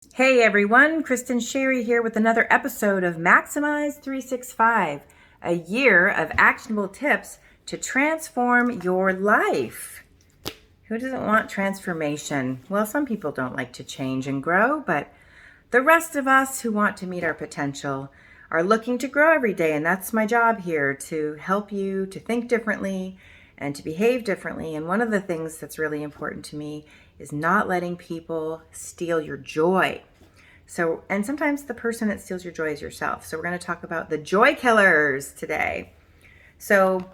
Hey everyone, Kristin Sherry here with another episode of Maximize 365, a year of actionable tips to transform your life. Who doesn't want transformation? Well, some people don't like to change and grow, but the rest of us who want to meet our potential are looking to grow every day, and that's my job here, to help you to think differently and to behave differently. And one of the things that's really important to me is not letting people steal your joy. So, and sometimes the person that steals your joy is yourself. So we're going to talk about the joy killers today. So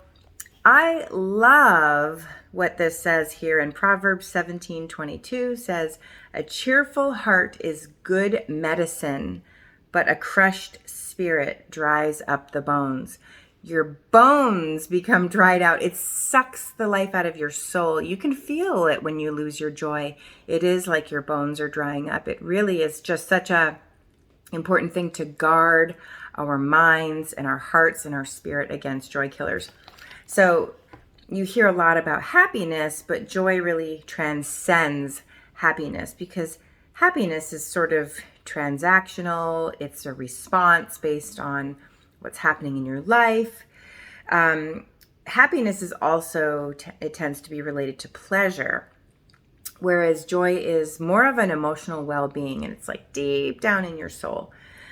I love what this says here in Proverbs 17:22 says, "A cheerful heart is good medicine, but a crushed spirit dries up the bones." Your bones become dried out. It sucks the life out of your soul. You can feel it when you lose your joy. It is like your bones are drying up. It really is just such a important thing to guard our minds and our hearts and our spirit against joy killers. So you hear a lot about happiness, but joy really transcends happiness because happiness is sort of transactional. It's a response based on what's happening in your life. Happiness is also, it tends to be related to pleasure, whereas joy is more of an emotional well-being, and it's like deep down in your soul.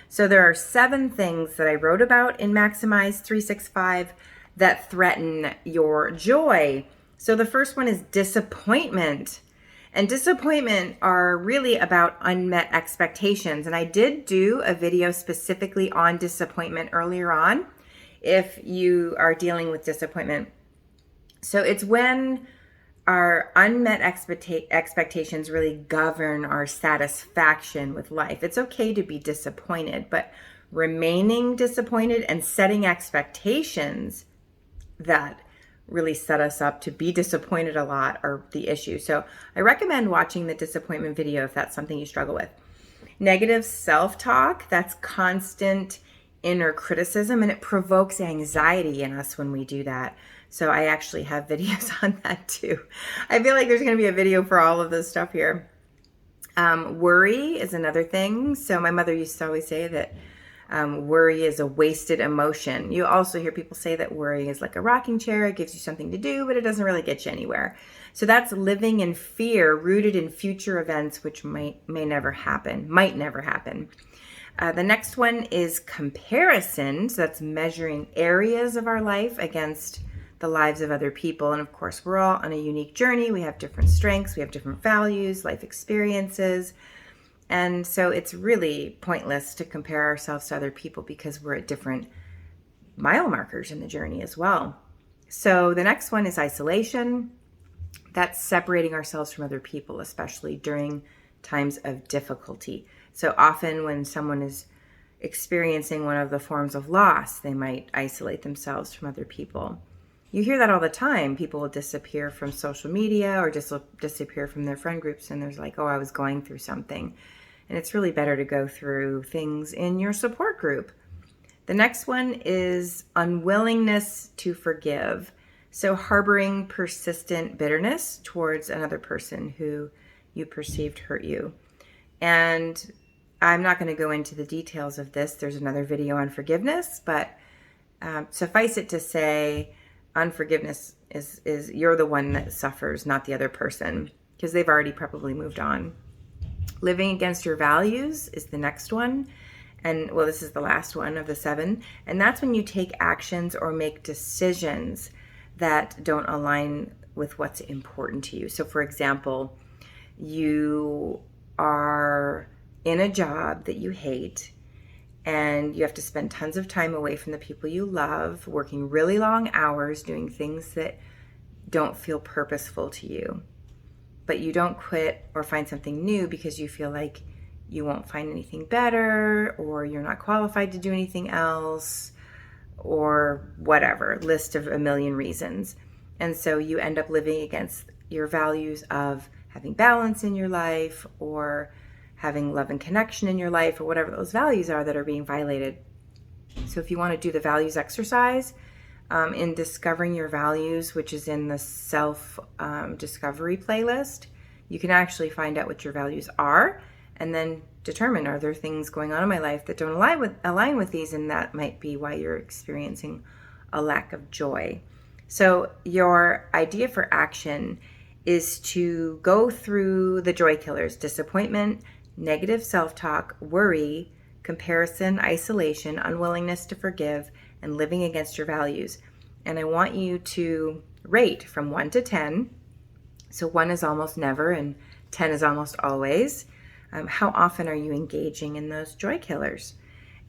So there are 7 things that I wrote about in Maximize 365 that threaten your joy. So the first one is disappointment. And disappointment are really about unmet expectations. And I did do a video specifically on disappointment earlier on, if you are dealing with disappointment. So it's when our unmet expectations really govern our satisfaction with life. It's okay to be disappointed, but remaining disappointed and setting expectations that really set us up to be disappointed a lot are the issue. So I recommend watching the disappointment video if that's something you struggle with. Negative self-talk, that's constant inner criticism, and it provokes anxiety in us when we do that. So I actually have videos on that too. I feel like there's going to be a video for all of this stuff here. Worry is another thing. So my mother used to always say that worry is a wasted emotion. You also hear people say that worry is like a rocking chair. It gives you something to do, but it doesn't really get you anywhere. So that's living in fear, rooted in future events, which might never happen. The next one is comparison. So that's measuring areas of our life against the lives of other people. And of course, we're all on a unique journey. We have different strengths. We have different values, life experiences. And so it's really pointless to compare ourselves to other people because we're at different mile markers in the journey as well. So the next one is isolation. That's separating ourselves from other people, especially during times of difficulty. So often when someone is experiencing one of the forms of loss, they might isolate themselves from other people. You hear that all the time. People will disappear from social media or just disappear from their friend groups, and there's like, oh, I was going through something. And it's really better to go through things in your support group. The next one is unwillingness to forgive. So harboring persistent bitterness towards another person who you perceived hurt you. And I'm not going to go into the details of this. There's another video on forgiveness, but suffice it to say, unforgiveness is you're the one that suffers, not the other person, because they've already probably moved on. Living against your values is the next one. And well, this is the last one of the 7. And that's when you take actions or make decisions that don't align with what's important to you. So for example, you are in a job that you hate, and you have to spend tons of time away from the people you love, working really long hours, doing things that don't feel purposeful to you. But you don't quit or find something new because you feel like you won't find anything better, or you're not qualified to do anything else, or whatever, list of a million reasons. And so you end up living against your values of having balance in your life, or having love and connection in your life, or whatever those values are that are being violated. So if you want to do the values exercise in discovering your values, which is in the self discovery playlist, you can actually find out what your values are and then determine, are there things going on in my life that don't align with these, and that might be why you're experiencing a lack of joy. So your idea for action is to go through the joy killers: disappointment, negative self-talk, worry, comparison, isolation, unwillingness to forgive, and living against your values. And I want you to rate from 1 to 10. So 1 is almost never and 10 is almost always. How often are you engaging in those joy killers?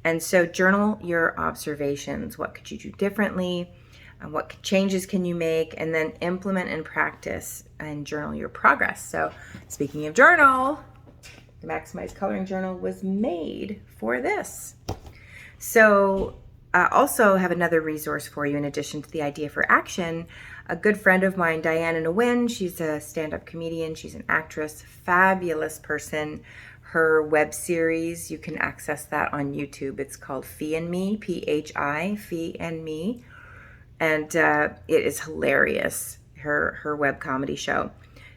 And so journal your observations. What could you do differently? What changes can you make? And then implement and practice and journal your progress. So speaking of journal, the Maximize Coloring Journal was made for this. So I also have another resource for you in addition to the idea for action. A good friend of mine, Diane Nguyen, she's a stand-up comedian. She's an actress, fabulous person. Her web series, you can access that on YouTube. It's called Phi and Me, P-H-I, Phi and Me. And it is hilarious, her web comedy show.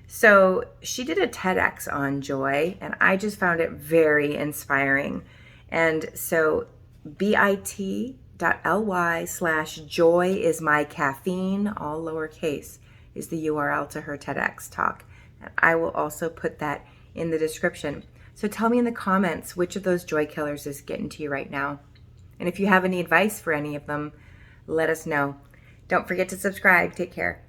So she did a TEDx on joy, and I just found it very inspiring. And so bit.ly/joy is my caffeine, all lowercase, is the URL to her TEDx talk. And I will also put that in the description. So tell me in the comments which of those joy killers is getting to you right now. And if you have any advice for any of them, let us know. Don't forget to subscribe. Take care.